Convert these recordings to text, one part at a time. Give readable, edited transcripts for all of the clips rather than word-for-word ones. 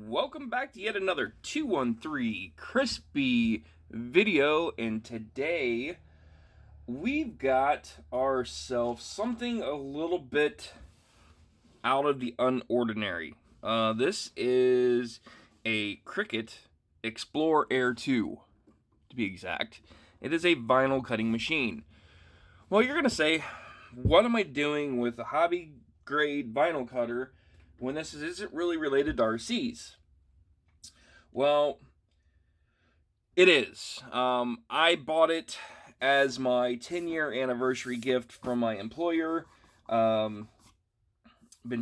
Welcome back to yet another 213 Crispy video, and today we've got ourselves something a little bit out of the unordinary. This is a Cricut Explore Air 2, to be exact. It is a vinyl cutting machine. Well, you're going to say, what am I doing with a hobby grade vinyl cutter when this isn't really related to RCs? Well, it is. I bought it as my 10-year anniversary gift from my employer. Been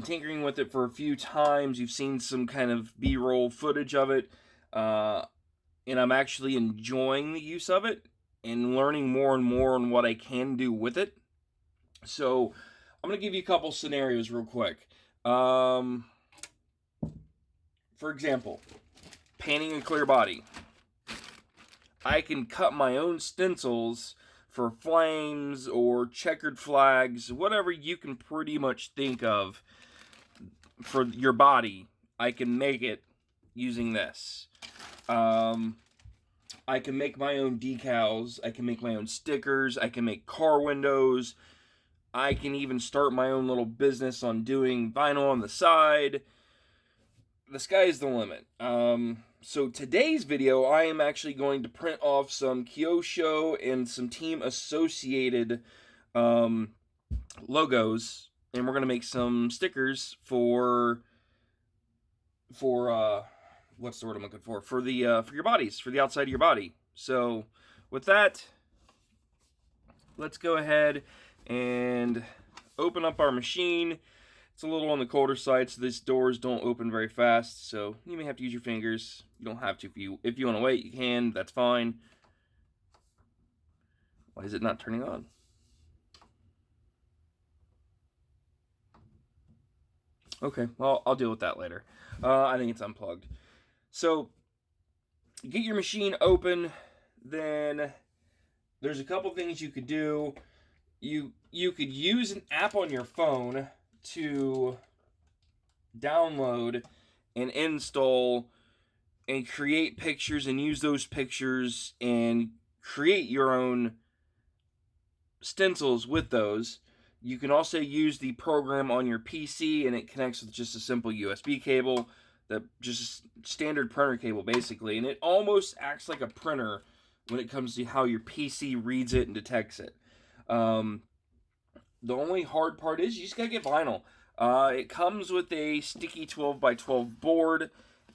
tinkering with it for a few times. You've seen some kind of B-roll footage of it. And I'm actually enjoying the use of it and learning more and more on what I can do with it. So I'm going to give you a couple scenarios real quick. For example, painting a clear body. I can cut my own stencils for flames or checkered flags, whatever you can pretty much think of for your body. I can make it using this. I can make my own decals. I can make my own stickers. I can make car windows. I can even start my own little business on doing vinyl on the side. The sky is the limit. So today's video, I am actually going to print off some Kyosho and some team associated logos, and we're gonna make some stickers for what's the word I'm looking for? For your bodies, for the outside of your body. So with that, let's go ahead and open up our machine. It's a little on the colder side, so these doors don't open very fast, so you may have to use your fingers. You don't have to. If you want to wait, you can. That's fine. Why is it not turning on? Okay, well, I'll deal with that later. I think it's unplugged. So, get your machine open, then there's a couple things you could do. You could use an app on your phone to download and install and create pictures and use those pictures and create your own stencils with those. You can also use the program on your PC, and it connects with just a simple USB cable, that just standard printer cable basically, and it almost acts like a printer when it comes to how your PC reads it and detects it. The only hard part is you just gotta get vinyl. It comes with a sticky 12x12 board,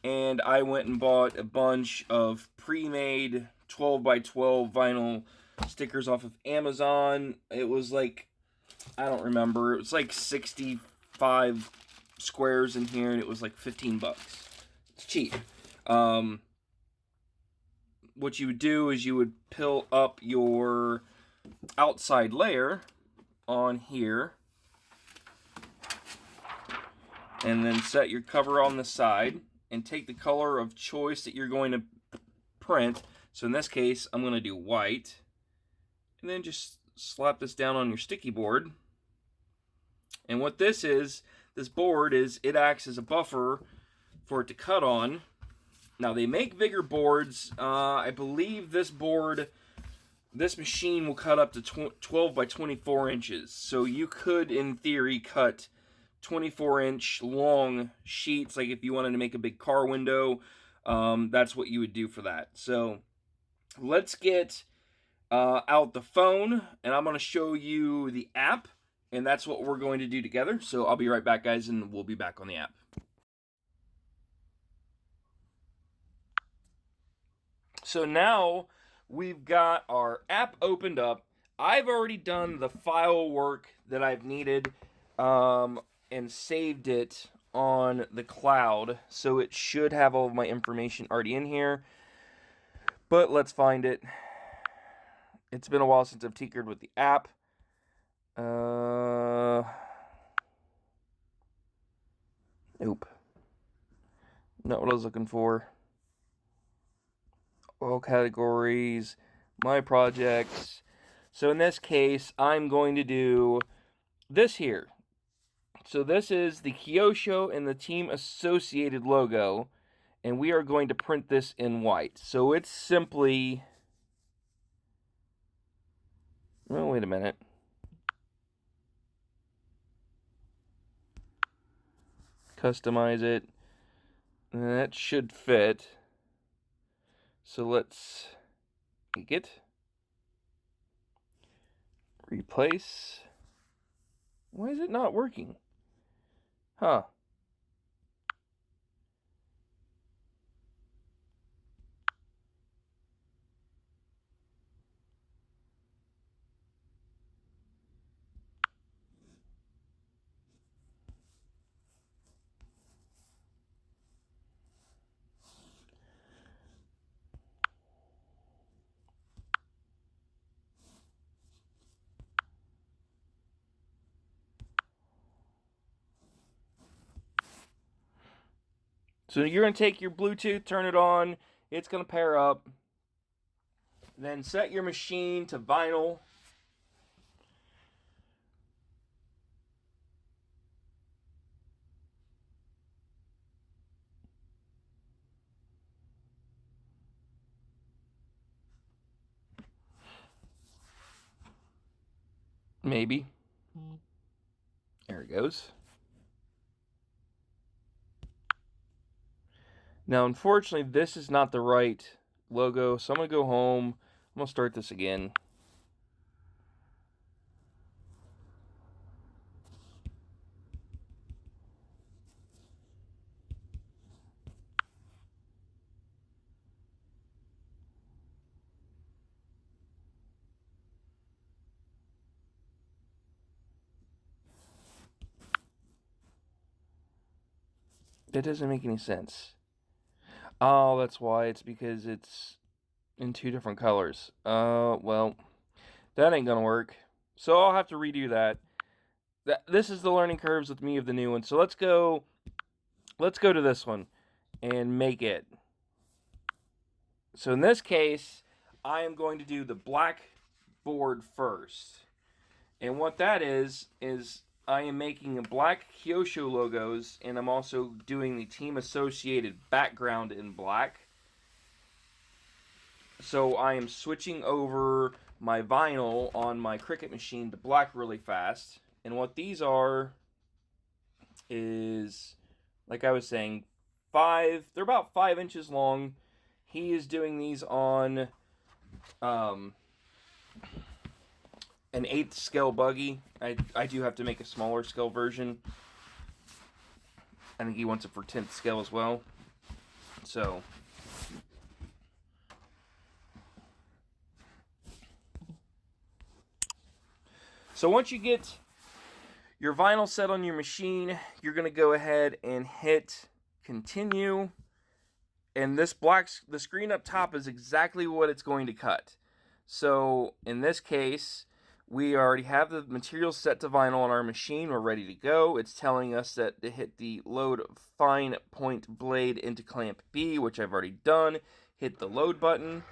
and I went and bought a bunch of pre-made 12x12 vinyl stickers off of Amazon. It was like, I don't remember, it was like 65 squares in here, and it was like 15 bucks. It's cheap. What you would do is you would peel up your outside layer on here, and then set your cover on the side and take the color of choice that you're going to print. So in this case, I'm going to do white, and then just slap this down on your sticky board. And what this board is, it acts as a buffer for it to cut on. Now they make bigger boards. I believe this machine will cut up to 12 by 24 inches. So you could, in theory, cut 24-inch long sheets. Like if you wanted to make a big car window, that's what you would do for that. So let's get out the phone, and I'm going to show you the app, and that's what we're going to do together. So I'll be right back, guys, and we'll be back on the app. So now we've got our app opened up. I've already done the file work that I've needed and saved it on the cloud. So it should have all of my information already in here. But let's find it. It's been a while since I've tinkered with the app. Nope. Not what I was looking for. All categories, my projects. So in this case, I'm going to do this here. So this is the Kyosho and the Team Associated logo, and we are going to print this in white. So it's simply... Oh, wait a minute. Customize it. And that should fit. So let's make it. Replace. Why is it not working? Huh. So you're going to take your Bluetooth, turn it on, it's going to pair up. Then set your machine to vinyl. Maybe. There it goes. Now, unfortunately, this is not the right logo, so I'm going to go home. I'm going to start this again. That doesn't make any sense. Oh, that's why. It's because it's in two different colors. Well, that ain't gonna work. So I'll have to redo that. This is the learning curves with me of the new one. So let's go to this one and make it. So in this case, I am going to do the black board first. And what that is I am making a black Kyosho logos, and I'm also doing the Team Associated background in black. So I am switching over my vinyl on my Cricut machine to black really fast. And what these are is, like I was saying, they're about 5 inches long. He is doing these on an 1/8 scale buggy. I do have to make a smaller scale version. I think he wants it for 10th scale as well. So once you get your vinyl set on your machine, you're going to go ahead and hit continue. And the screen up top is exactly what it's going to cut. So in this case, we already have the material set to vinyl on our machine. We're ready to go. It's telling us that to hit the load fine point blade into clamp B, which I've already done. Hit the load button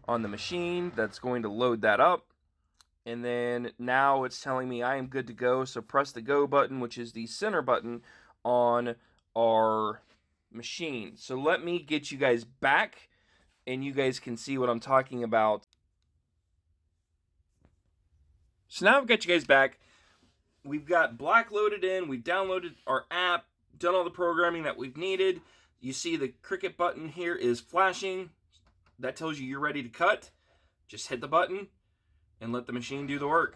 on the machine. That's going to load that up. And then now it's telling me I am good to go. So press the go button, which is the center button on our machine. So let me get you guys back and you guys can see what I'm talking about. So now I've got you guys back. We've got black loaded in. We've downloaded our app, done all the programming that we've needed. You see the Cricut button here is flashing. That tells you you're ready to cut. Just hit the button and let the machine do the work.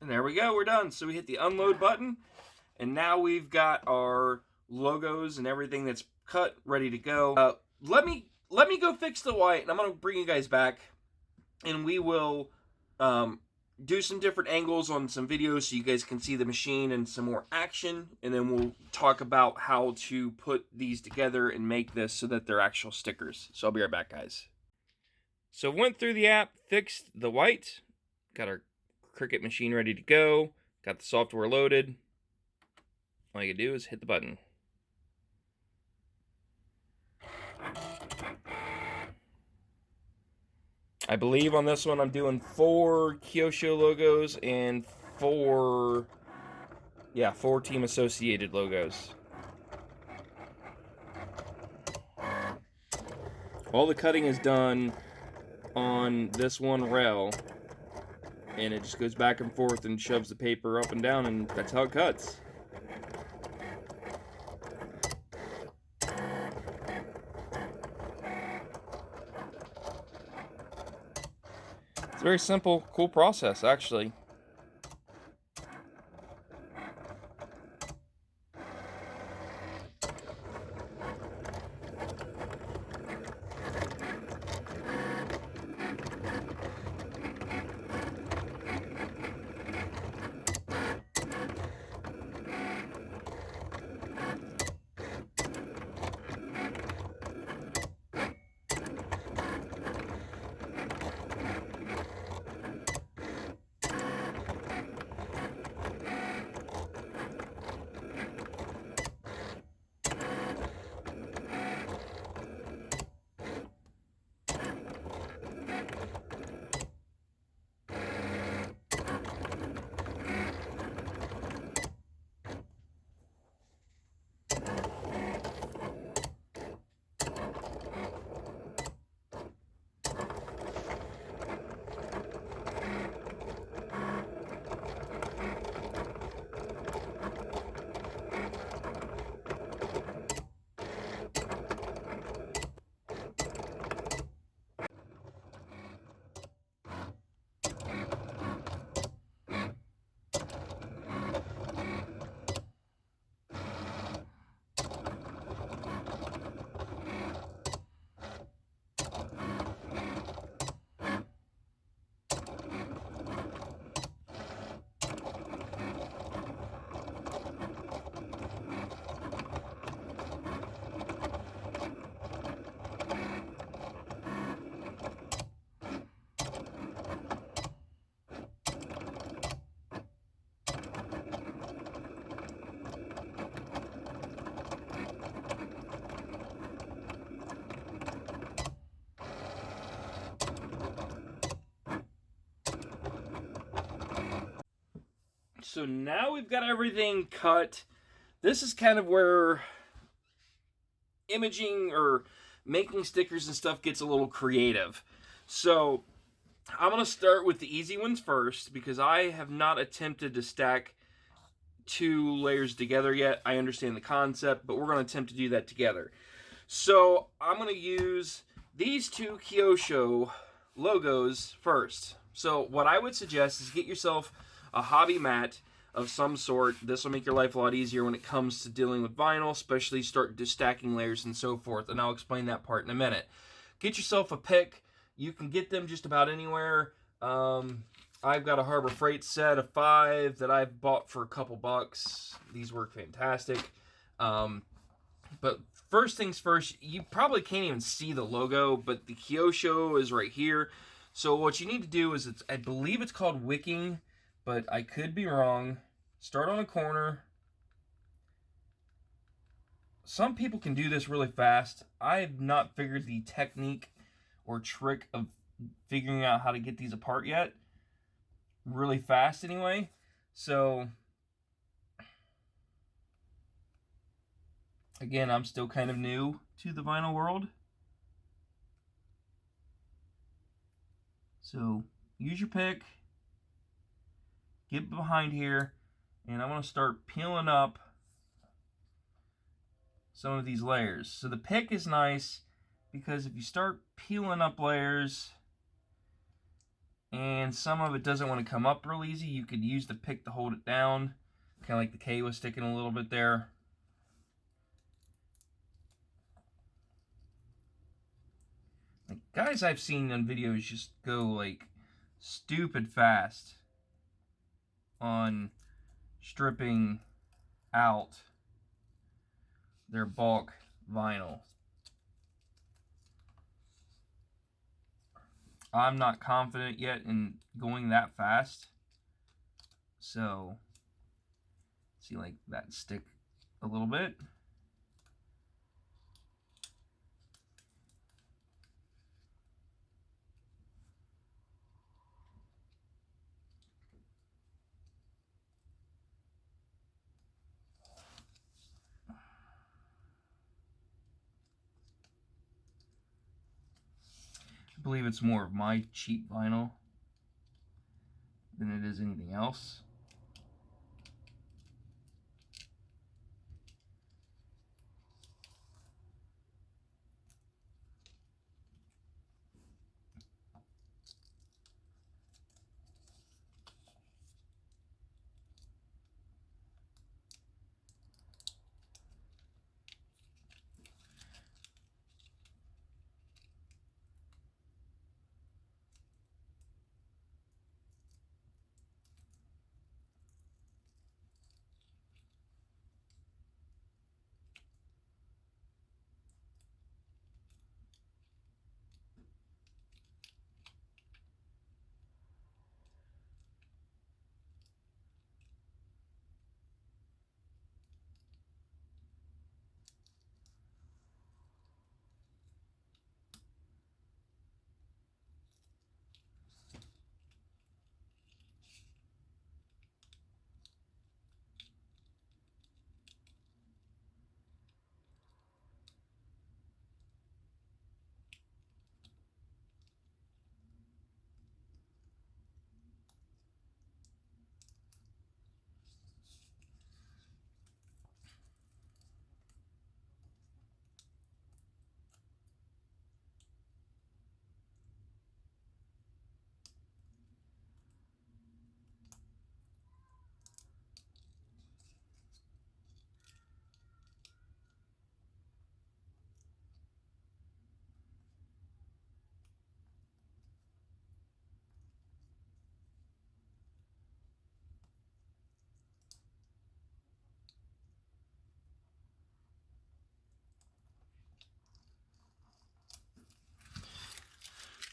And there we go, we're done. So we hit the unload button, and now we've got our logos and everything that's cut, ready to go. Let me go fix the white, and I'm gonna bring you guys back, and we will do some different angles on some videos so you guys can see the machine and some more action, and then we'll talk about how to put these together and make this so that they're actual stickers. So I'll be right back, guys. So went through the app, fixed the white, got our Cricut machine ready to go, got the software loaded. All you can do is hit the button. I believe on this one I'm doing 4 Kyosho logos and 4 team associated logos. All the cutting is done on this one rail, and it just goes back and forth and shoves the paper up and down, and that's how it cuts. It's a very simple, cool process, actually. So now we've got everything cut. This is kind of where imaging or making stickers and stuff gets a little creative. So I'm going to start with the easy ones first, because I have not attempted to stack 2 layers together yet. I understand the concept, but we're going to attempt to do that together. So I'm going to use these 2 Kyosho logos first. So what I would suggest is get yourself a hobby mat of some sort. This will make your life a lot easier when it comes to dealing with vinyl, especially start stacking layers and so forth, and I'll explain that part in a minute. Get yourself a pick. You can get them just about anywhere. I've got a Harbor Freight set of 5 that I've bought for a couple bucks. These work fantastic. But first things first, you probably can't even see the logo, but the Kyosho is right here. So what you need to do is, I believe it's called wicking, but I could be wrong. Start on a corner. Some people can do this really fast. I have not figured the technique or trick of figuring out how to get these apart yet. Really fast anyway. So again, I'm still kind of new to the vinyl world. So use your pick. Get behind here, and I want to start peeling up some of these layers. So the pick is nice, because if you start peeling up layers, and some of it doesn't want to come up real easy. You could use the pick to hold it down, kind of like the K was sticking a little bit there. Like, guys I've seen on videos just go like stupid fast on stripping out their bulk vinyl. I'm not confident yet in going that fast. So, see, like that stick a little bit. I believe it's more of my cheap vinyl than it is anything else.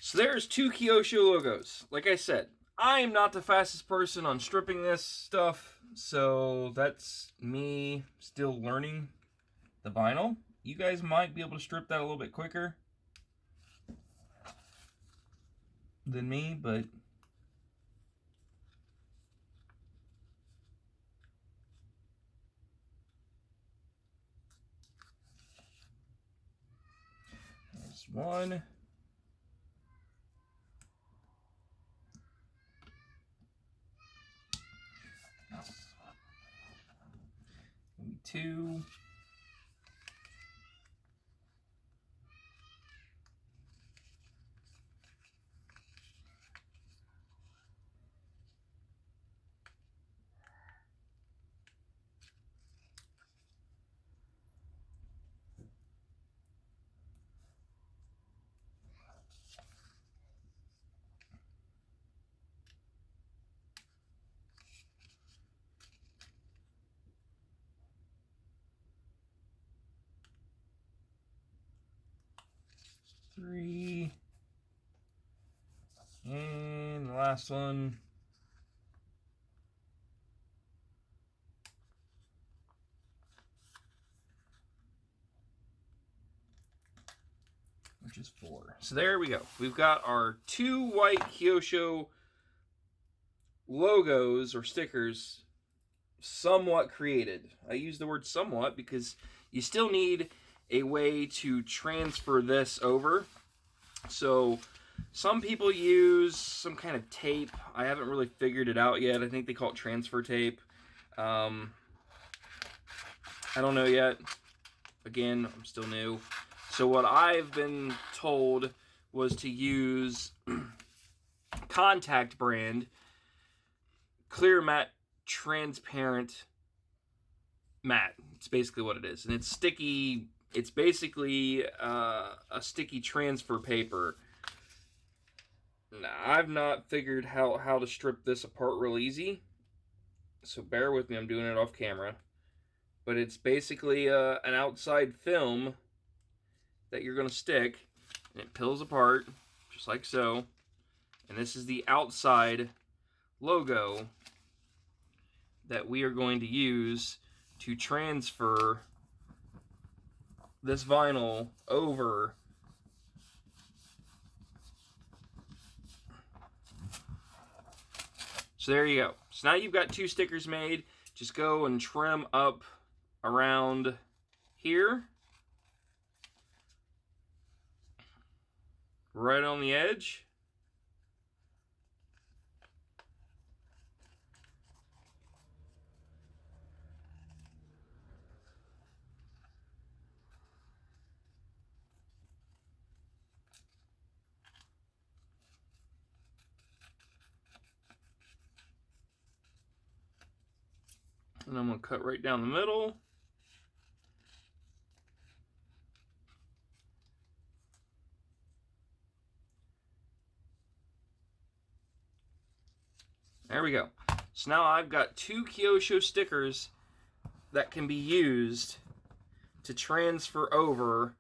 So there's 2 Kyosho logos. Like I said, I am not the fastest person on stripping this stuff, so that's me still learning the vinyl. You guys might be able to strip that a little bit quicker than me, but there's one. Maybe 2. Three. And the last one. Which is 4. So there we go. We've got our 2 white Kyosho logos or stickers somewhat created. I use the word somewhat because you still need a way to transfer this over. So some people use some kind of tape. I haven't really figured it out yet. I think they call it transfer tape. I don't know yet. Again, I'm still new. So what I've been told was to use contact brand clear matte transparent matte. It's basically what it is, and it's sticky. It's basically a sticky transfer paper. Now, I've not figured how to strip this apart real easy, so bear with me. I'm doing it off camera, but it's basically an outside film that you're going to stick, and it peels apart just like so. And this is the outside logo that we are going to use to transfer this vinyl over. So there you go. So now you've got two stickers made. Just go and trim up around here, right on the edge. And I'm going to cut right down the middle. There we go. So now I've got two Kyosho stickers that can be used to transfer over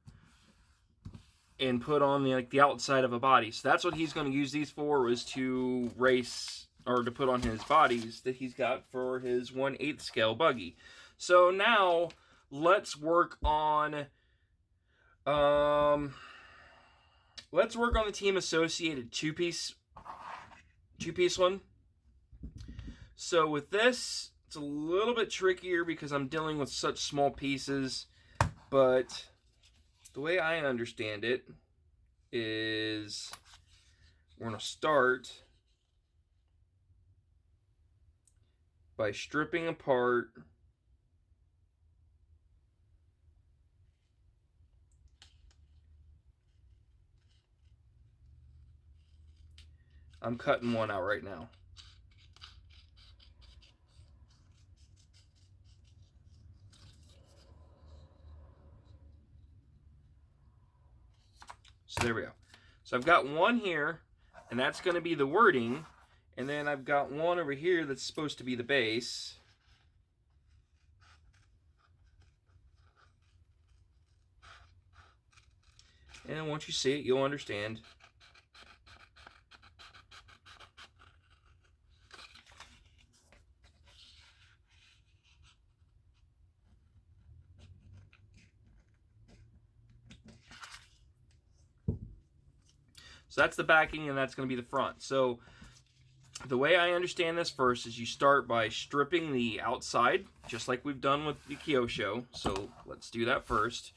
and put on the outside of a body. So that's what he's going to use these for, was to race or to put on his bodies that he's got for his 1/8 scale buggy. So now let's work on the Team Associated two-piece one. So with this, it's a little bit trickier because I'm dealing with such small pieces, but the way I understand it is we're going to start by stripping apart I'm cutting one out right now. So there we go. So I've got one here, and that's going to be the wording, and then I've got one over here that's supposed to be the base. And once you see it, you'll understand. So that's the backing, and that's going to be the front. So the way I understand this first is you start by stripping the outside, just like we've done with the Kyosho. So let's do that first.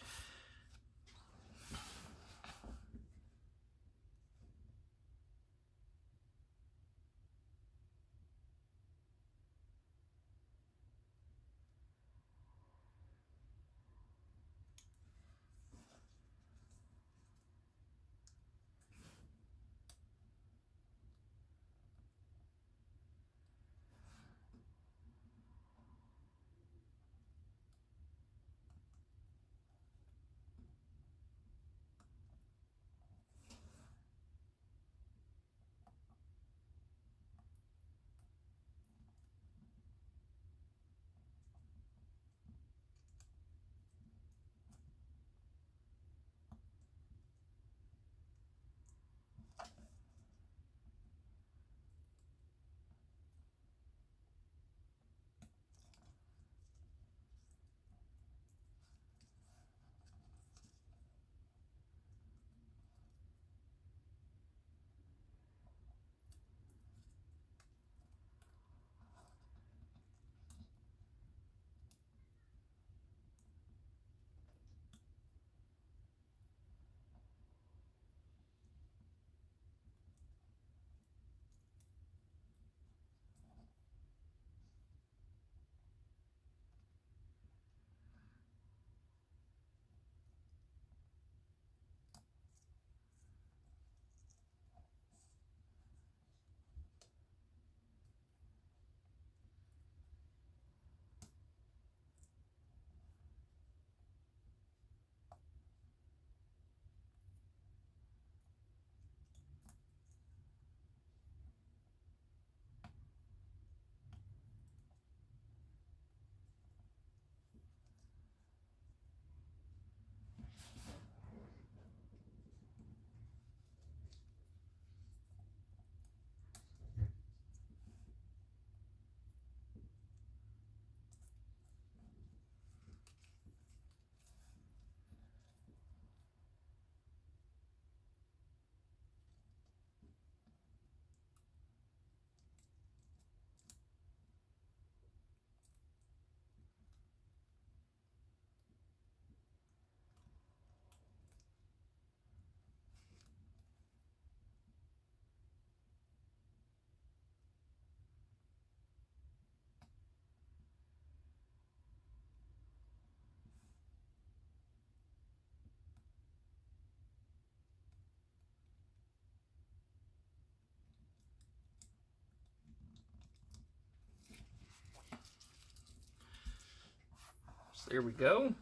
There we go.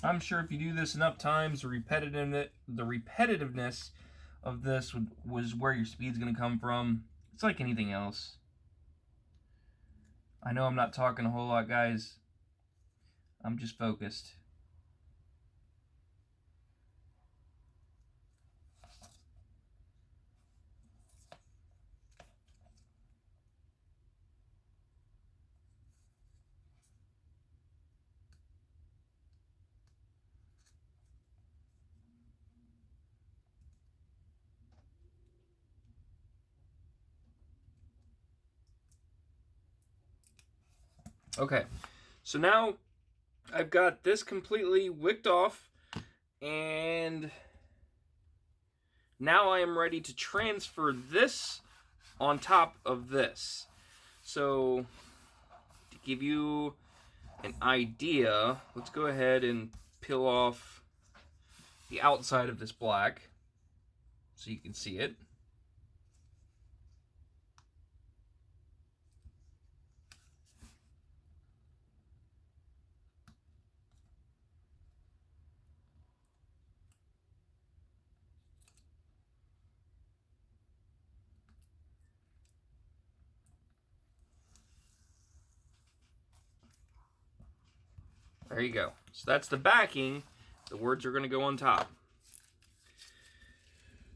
I'm sure if you do this enough times, the repetitiveness of this was where your speed's going to come from. It's like anything else. I know I'm not talking a whole lot, guys. I'm just focused. Okay, so now I've got this completely wicked off, and now I am ready to transfer this on top of this. So to give you an idea, let's go ahead and peel off the outside of this black so you can see it. There you go. So that's the backing. The words are going to go on top.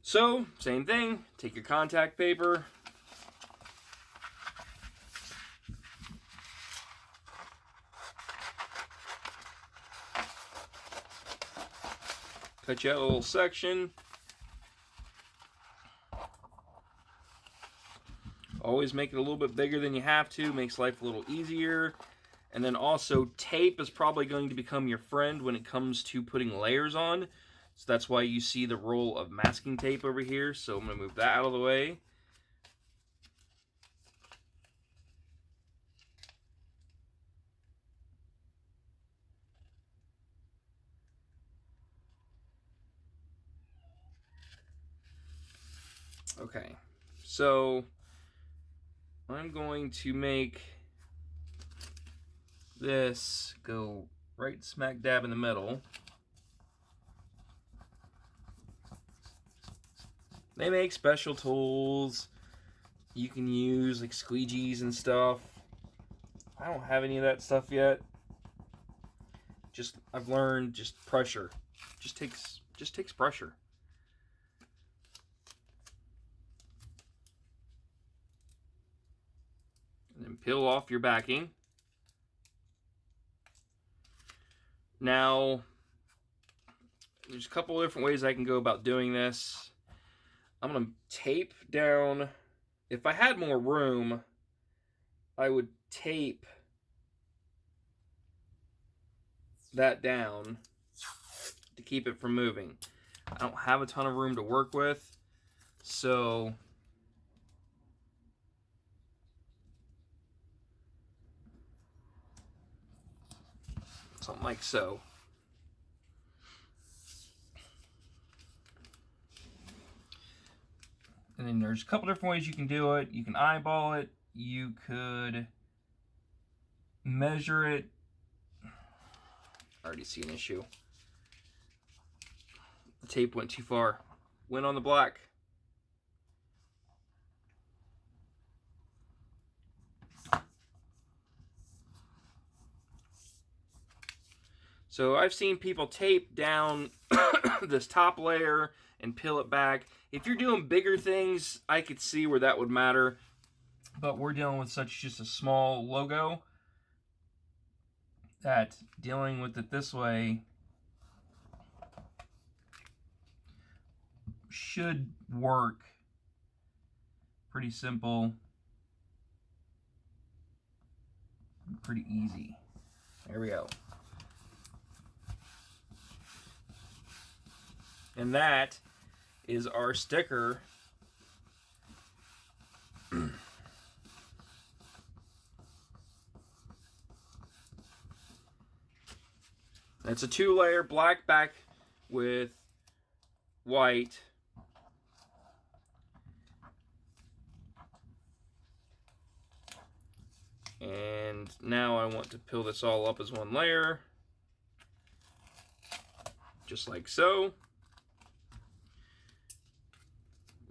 So, same thing. Take your contact paper. Cut you out a little section. Always make it a little bit bigger than you have to. Makes life a little easier. And then also, tape is probably going to become your friend when it comes to putting layers on. So that's why you see the roll of masking tape over here. So I'm going to move that out of the way. Okay, so I'm going to make this go right smack dab in the middle. They make special tools you can use, like squeegees and stuff. I don't have any of that stuff yet. I've learned just pressure. Just takes pressure. And then peel off your backing. Now, there's a couple of different ways I can go about doing this. I'm going to tape down. If I had more room, I would tape that down to keep it from moving. I don't have a ton of room to work with, so something like so. And then there's a couple different ways you can do it. You can eyeball it. You could measure it. I already see an issue. The tape went too far. Went on the black. So I've seen people tape down this top layer and peel it back. If you're doing bigger things, I could see where that would matter. But we're dealing with just a small logo. that dealing with it this way should work. Pretty simple, pretty easy. There we go. And that is our sticker. It's a 2-layer black back with white. And now I want to peel this all up as one layer. Just like so.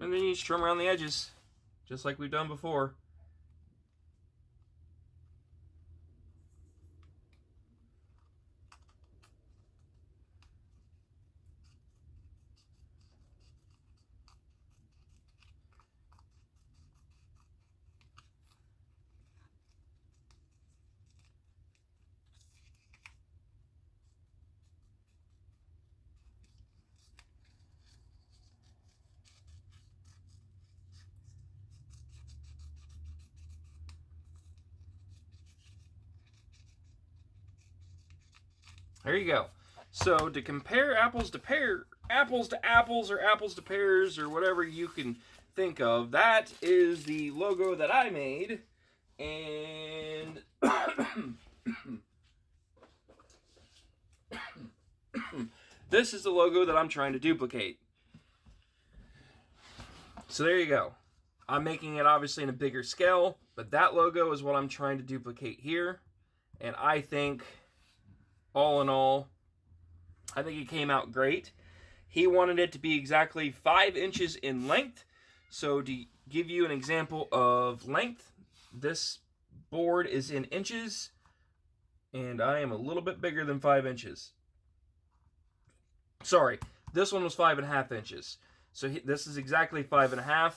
And then you just trim around the edges, just like we've done before. There you go. So to compare apples to apples, or apples to pears, or whatever you can think of, that is the logo that I made. And this is the logo that I'm trying to duplicate. So there you go. I'm making it obviously in a bigger scale, but that logo is what I'm trying to duplicate here. And I think, all in all, I think it came out great. He wanted it to be exactly 5 inches in length. So to give you an example of length, this board is in inches, and I am a little bit bigger than 5 inches. Sorry, this one was 5.5 inches. So this is exactly 5.5.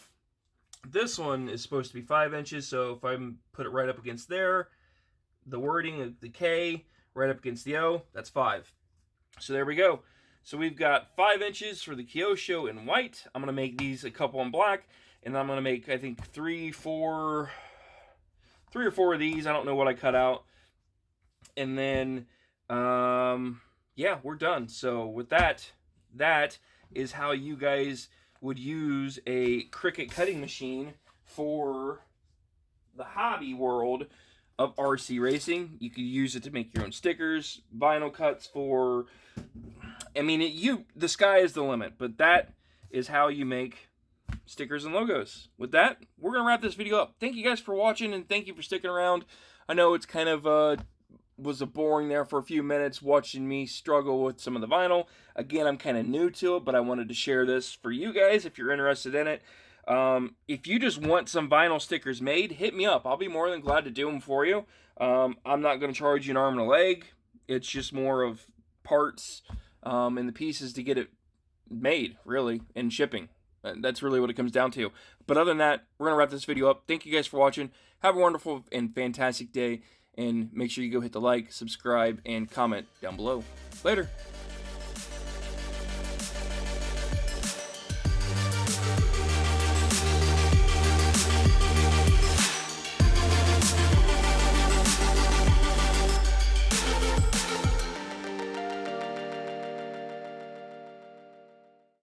This one is supposed to be 5 inches, so if I put it right up against there, the wording of the K right up against the O, that's 5. So there we go. So we've got 5 inches for the Kyosho in white. I'm going to make these a couple in black, and I'm going to make, I think, 3 or 4 of these. I don't know what I cut out. And then, yeah, we're done. So with that is how you guys would use a Cricut cutting machine for the hobby world of RC racing. You could use it to make your own stickers, vinyl cuts for, I mean, the sky is the limit, but that is how you make stickers and logos. With that, we're going to wrap this video up. Thank you guys for watching, and thank you for sticking around. I know it's kind of, was a boring there for a few minutes watching me struggle with some of the vinyl. Again, I'm kind of new to it, but I wanted to share this for you guys if you're interested in it. If you just want some vinyl stickers made, hit me up. I'll be more than glad to do them for you. I'm not going to charge you an arm and a leg. It's just more of parts and the pieces to get it made, really, and shipping. That's really what it comes down to. But other than that, we're going to wrap this video up. Thank you guys for watching. Have a wonderful and fantastic day. And make sure you go hit the like, subscribe, and comment down below. Later.